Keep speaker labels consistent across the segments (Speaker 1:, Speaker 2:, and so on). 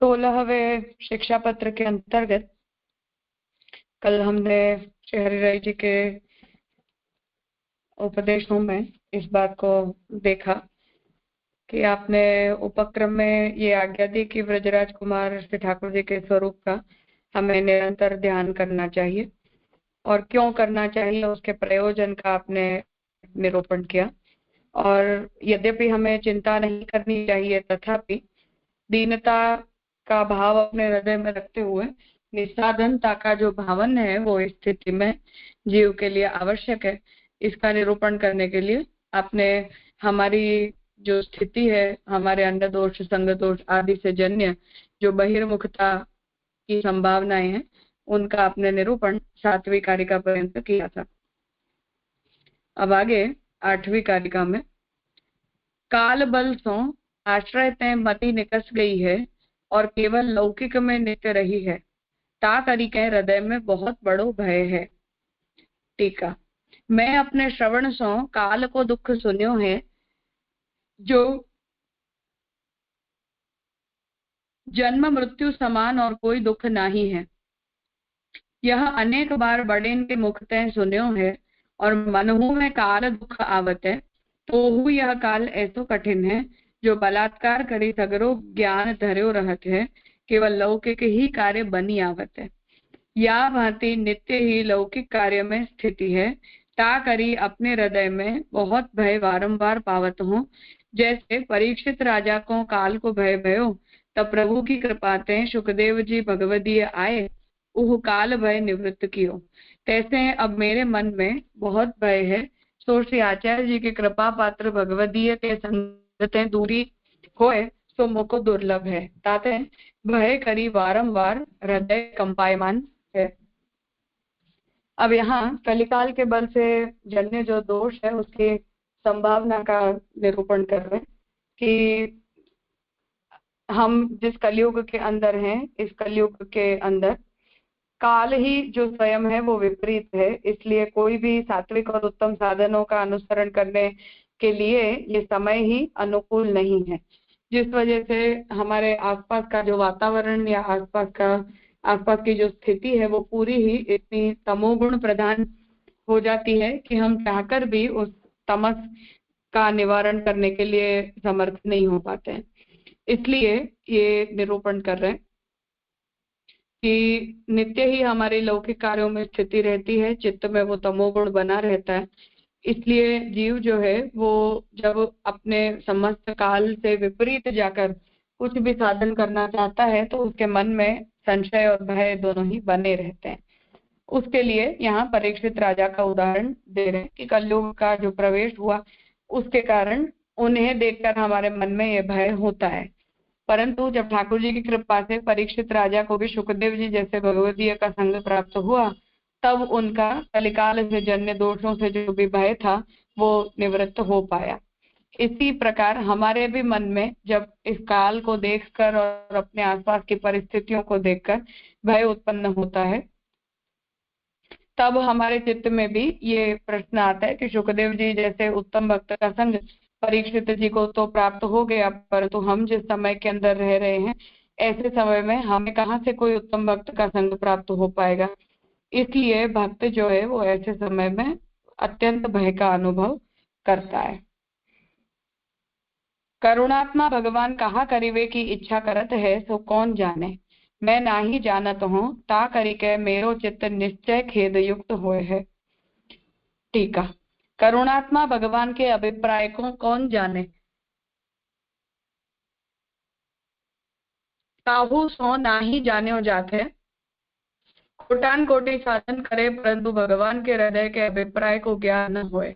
Speaker 1: 16वें शिक्षा पत्र के अंतर्गत कल हमने श्री हरिराय जी के उपदेशों में इस बात को देखा कि आपने उपक्रम में ये आज्ञा दी कि ब्रजराज कुमार श्री ठाकुर जी के स्वरूप का हमें निरंतर ध्यान करना चाहिए, और क्यों करना चाहिए उसके प्रयोजन का आपने निरूपण किया। और यद्यपि हमें चिंता नहीं करनी चाहिए, तथापि दीनता का भाव अपने हृदय में रखते हुए निस्साधनता का जो भावन है वो इस स्थिति में जीव के लिए आवश्यक है। इसका निरूपण करने के लिए आपने हमारी जो स्थिति है, हमारे अंडर दोष, संग दोष आदि से जन्य जो बहिर्मुखता की संभावनाएं हैं, उनका आपने निरूपण 7वीं कारिका पर्यंत किया था। अब आगे 8वीं कारिका में, काल बल सो आश्रय तय मति निकस गई है और केवल लौकिक में नित्य रही है, ता करी के हृदय में बहुत बड़ो भय है। टीका, मैं अपने श्रवण सो काल को दुख सुन्यो है, जो जन्म मृत्यु समान और कोई दुख नहीं है। यह अनेक बार बड़ेन के मुख तय सुन्यो है, और मनहु में काल दुख आवत है, तो यह काल ऐसो कठिन है, जो बलात्कार करी सगरो ज्ञान धर्यो रहत है, केवल लौकिक ही कार्य बनी आवत है। या भांति नित्य ही लौकिक कार्य में स्थिति है, ता करी अपने हृदय में बहुत भय बारंबार पावत हो। जैसे परीक्षित राजा को काल को भय भयो, तब प्रभु की कृपा ते सुखदेव जी भगवदीय आए, उह काल भय निवृत्त कियो। तैसे अब मेरे मन में बहुत भय है, सो श्री आचार्य जी की कृपा पात्र भगवदीय के संगते दूरी होए सो मोको दुर्लभ है। ताते भय करी बारंबार हृदय कंपायमान है। अब यहाँ कलिकाल के बल से जन्य जो दोष है उसकी संभावना का निरूपण कर रहे हैं कि हम जिस कलयुग के अंदर हैं, इस कलयुग के अंदर काल ही जो स्वयं है वो विपरीत है, इसलिए कोई भी सात्विक और उत्तम साधनों का अनुसरण करने के लिए ये समय ही अनुकूल नहीं है। जिस वजह से हमारे आसपास का जो वातावरण या आसपास की जो स्थिति है वो पूरी ही इतनी तमोगुण प्रधान हो जाती है कि हम चाहकर भी उस तमस का निवारण करने के लिए समर्थ नहीं हो पाते हैं। इसलिए ये निरूपण कर रहे हैं कि नित्य ही हमारे लौकिक कार्यों में स्थिति रहती है, चित्त में वो तमोगुण बना रहता है। इसलिए जीव जो है वो जब अपने समस्त काल से विपरीत जाकर कुछ भी साधन करना चाहता है तो उसके मन में संशय और भय दोनों ही बने रहते हैं। उसके लिए यहाँ परीक्षित राजा का उदाहरण दे रहे हैं कि कलयुग का जो प्रवेश हुआ उसके कारण उन्हें देखकर हमारे मन में ये भय होता है। परंतु जब ठाकुर जी की कृपा से परीक्षित राजा को भी सुखदेव जी जैसे भगवदीय का संग प्राप्त हुआ, तब उनका कलिकाल से जन्य दोषों से जो भी भय था वो निवृत्त हो पाया। इसी प्रकार हमारे भी मन में जब इस काल को देखकर और अपने आसपास की परिस्थितियों को देखकर भय उत्पन्न होता है, तब हमारे चित्त में भी ये प्रश्न आता है कि सुखदेव जी जैसे उत्तम भक्त का संग परीक्षित जी को तो प्राप्त हो गया, परंतु हम जिस समय के अंदर रह रहे हैं ऐसे समय में हमें कहाँ से कोई उत्तम भक्त का संग प्राप्त हो पाएगा। इसलिए भक्त जो है वो ऐसे समय में अत्यंत भय का अनुभव करता है। करुणात्मा भगवान कहा करिवे की इच्छा करत है, सो कौन जाने, मैं ना ही जानत हूँ, ता करिके मेरो चित्त निश्चय खेद युक्त होए है। टीका, करुणात्मा भगवान के अभिप्राय को कौन जाने, काहू सो ना ही जाने जात है। कोटान कोटि साधन करे परंतु भगवान के हृदय के अभिप्राय को ज्ञान न होए।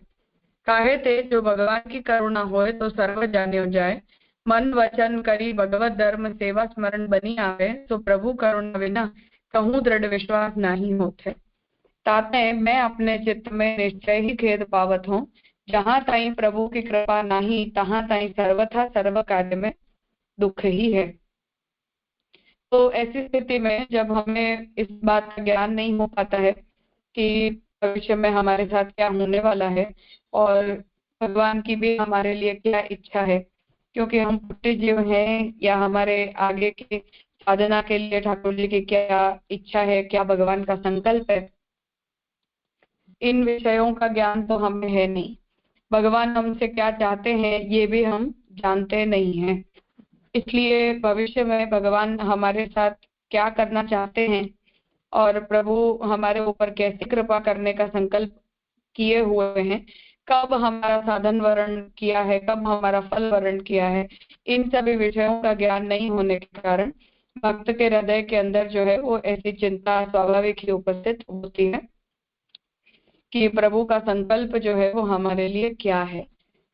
Speaker 1: काहे ते जो भगवान की करुणा होए तो सर्व जान्यो जाए, मन वचन करी भगवत धर्म सेवा स्मरण बनी आवे, तो प्रभु करुणा बिना कहूँ दृढ़ विश्वास नहीं होते। ताते मैं अपने चित्त में निश्चय ही खेद पावत हूँ, जहाँ ताई प्रभु की कृपा नहीं तहाँ ताई सर्वथा सर्व कार्य में दुख ही है। तो ऐसी स्थिति में जब हमें इस बात का ज्ञान नहीं हो पाता है कि भविष्य में हमारे साथ क्या होने वाला है और भगवान की भी हमारे लिए क्या इच्छा है, क्योंकि हम पुट्टे जीव हैं या हमारे आगे के साधना के लिए ठाकुर जी की क्या इच्छा है, क्या भगवान का संकल्प है, इन विषयों का ज्ञान तो हमें है नहीं। भगवान हमसे क्या चाहते हैं ये भी हम जानते नहीं हैं। इसलिए भविष्य में भगवान हमारे साथ क्या करना चाहते हैं और प्रभु हमारे ऊपर कैसे कृपा करने का संकल्प किए हुए हैं, कब हमारा साधन वर्ण किया है, कब हमारा फल वर्ण किया है, इन सभी विषयों का ज्ञान नहीं होने के कारण भक्त के हृदय के अंदर जो है वो ऐसी चिंता स्वाभाविक ही उपस्थित होती है कि प्रभु का संकल्प जो है वो हमारे लिए क्या है।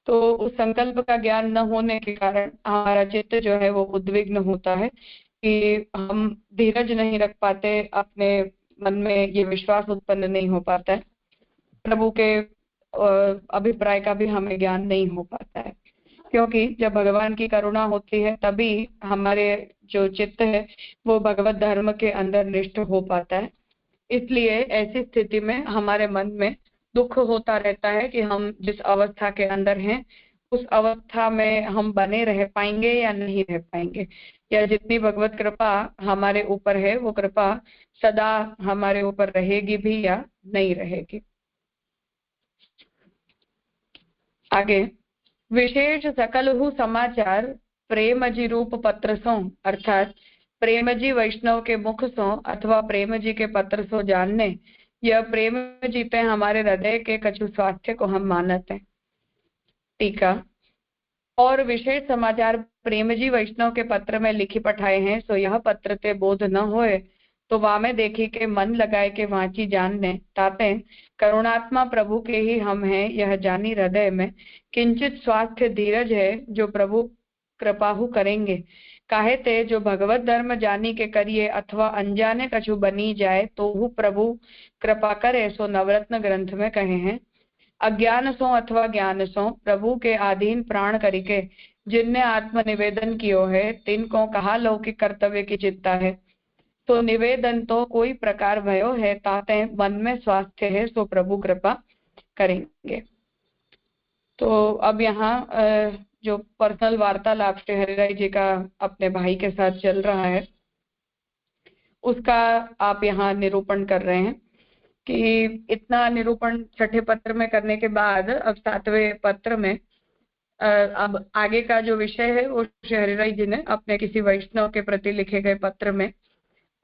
Speaker 1: तो उस संकल्प का ज्ञान न होने के कारण हमारा चित्त जो है वो उद्विग्न होता है कि हम धीरज नहीं रख पाते, अपने मन में ये विश्वास उत्पन्न नहीं हो पाता है, प्रभु के अभिप्राय का भी हमें ज्ञान नहीं हो पाता है। क्योंकि जब भगवान की करुणा होती है तभी हमारे जो चित्त है वो भगवत धर्म के अंदर निष्ठ हो पाता है। इसलिए ऐसी स्थिति में हमारे मन में दुख होता रहता है कि हम जिस अवस्था के अंदर हैं उस अवस्था में हम बने रह पाएंगे या नहीं रह पाएंगे, या जितनी भगवत कृपा हमारे ऊपर है वो कृपा सदा हमारे ऊपर रहेगी भी या नहीं रहेगी। आगे, विशेष सकलहु समाचार प्रेमजी रूप पत्र सो, अर्थात प्रेमजी वैष्णव के मुख सो अथवा प्रेमजी के पत्र सो जानने, यह प्रेम जीते हमारे हृदय के कछु स्वास्थ्य को हम मानते हैं। टीका, और विशेष समाचार प्रेमजी वैष्णव के पत्र में लिखी पठाए हैं, सो यह पत्र ते बोध न होए तो वामे देखी के मन लगाए के वांची जानने, ताते करुणात्मा प्रभु के ही हम हैं यह जानी हृदय में किंचित स्वास्थ्य धीरज है जो प्रभु कृपाहु करेंगे। काहे ते जो भगवत धर्म जानी के करिए अथवा अनजाने कछु बनी जाए तो वो प्रभु कृपा करे, सो नवरत्न ग्रंथ में कहे हैं। अज्ञान सो अथवा ज्ञान सो प्रभु के अधीन प्राण करिके जिनने आत्म निवेदन कियो है तिनको कहा लौकिक कर्तव्य की चिंता है। तो निवेदन तो कोई प्रकार भयो है, ताते मन में स्वास्थ्य है, सो प्रभु कृपा करेंगे। तो अब यहाँ जो पर्सनल वार्तालाप श्री हरिराय जी का अपने भाई के साथ चल रहा है उसका आप यहाँ निरूपण कर रहे हैं कि इतना निरूपण छठे पत्र में करने के बाद अब सातवें पत्र में अब आगे का जो विषय है वो श्री हरिराय जी ने अपने किसी वैष्णव के प्रति लिखे गए पत्र में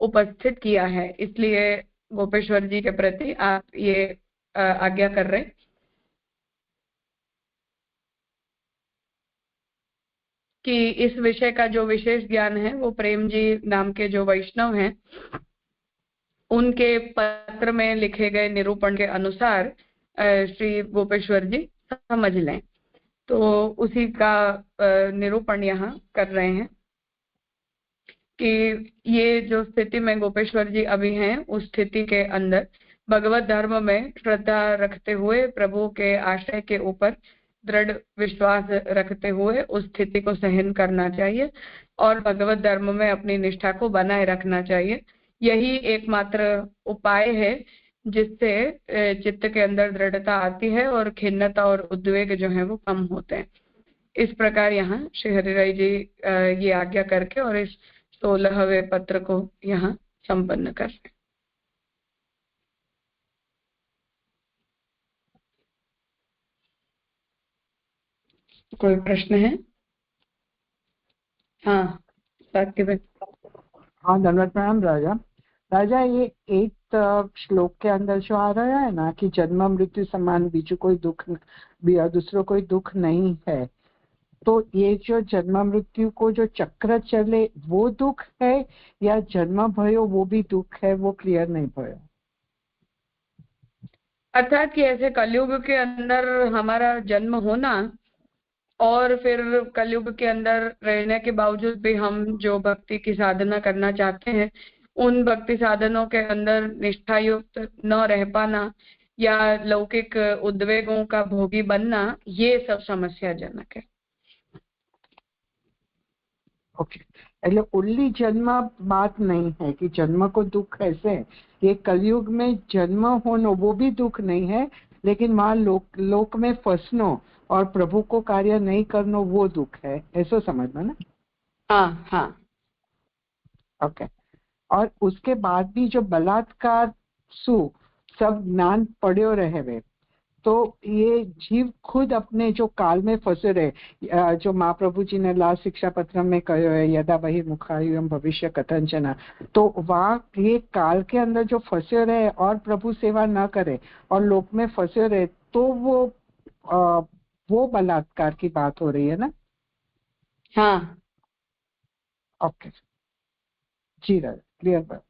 Speaker 1: उपस्थित किया है। इसलिए गोपेश्वर जी के प्रति आप ये आज्ञा कर रहे हैं कि इस विषय का जो विशेष ज्ञान है वो प्रेम जी नाम के जो वैष्णव हैं उनके पत्र में लिखे गए निरूपण के अनुसार श्री गोपेश्वर जी समझ लें। तो उसी का निरूपण यहाँ कर रहे हैं कि ये जो स्थिति में गोपेश्वर जी अभी हैं उस स्थिति के अंदर भगवत धर्म में श्रद्धा रखते हुए प्रभु के आशय के ऊपर दृढ़ विश्वास रखते हुए उस स्थिति को सहन करना चाहिए और भगवत धर्म में अपनी निष्ठा को बनाए रखना चाहिए। यही एकमात्र उपाय है जिससे चित्त के अंदर दृढ़ता आती है और खिन्नता और उद्वेग जो है वो कम होते हैं। इस प्रकार यहाँ श्री हरिराय जी ये आज्ञा करके और इस 16वें पत्र को यहाँ संपन्न कर रहे हैं। कोई प्रश्न है? हाँ सात्विक।
Speaker 2: हाँ धन्यवाद प्रणाम राजा। राजा ये एक श्लोक के अंदर जो आ रहा है ना कि जन्म मृत्यु समान बीजू कोई दुख दूसरों कोई दुख नहीं है, तो ये जो जन्म मृत्यु को जो चक्र चले वो दुख है या जन्म भयो वो भी दुख है, वो क्लियर नहीं भयो।
Speaker 1: अर्थात कि ऐसे कलयुग के अंदर हमारा जन्म होना और फिर कलयुग के अंदर रहने के बावजूद भी हम जो भक्ति की साधना करना चाहते हैं उन भक्ति साधनों के अंदर निष्ठायुक्त न रह पाना या लौकिक उद्वेगों का भोगी बनना, ये सब समस्याजनक है।
Speaker 2: ओके, એટલે ઓનલી જન્મ बात नहीं है कि जन्म को दुख ऐसे, ये कलयुग में जन्म होना वो भी दुख नहीं है, लेकिन वहाँ लोक में फंसनो और प्रभु को कार्य नहीं करना वो दुख है, ऐसा समझना ना।
Speaker 1: हाँ हाँ
Speaker 2: ओके। और उसके बाद भी जो बलात्कार सु सब ज्ञान पढ़ियो रहे वे, तो ये जीव खुद अपने जो काल में फंसे रहे, जो महाप्रभु जी ने लाल शिक्षा पत्र में कहो है, यदा वही मुखायुम भविष्य कथंचना, तो वहाँ ये काल के अंदर जो फंसे रहे और प्रभु सेवा न करे और लोक में फंसे रहे, तो वो बलात्कार की बात हो रही है ना?
Speaker 1: हाँ।
Speaker 2: ओके जी राज, क्लियर बात।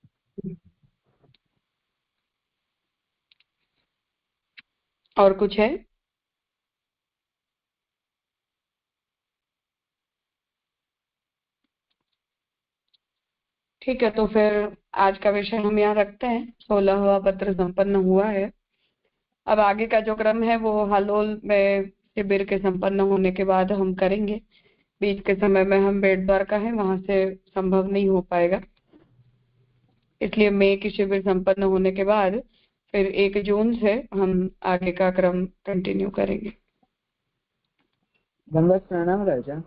Speaker 1: और कुछ है? ठीक है, तो फिर आज का विषय हम यहाँ रखते हैं। 16वां पत्र संपन्न हुआ है। अब आगे का जो क्रम है वो हालोल में शिविर के संपन्न होने के बाद हम करेंगे। बीच के समय में हम बेट द्वारका है, वहां से संभव नहीं हो पाएगा, इसलिए मई की शिविर संपन्न होने के बाद फिर 1 जून से हम आगे का क्रम कंटिन्यू करेंगे।
Speaker 2: धन्यवाद, प्रणाम राजा।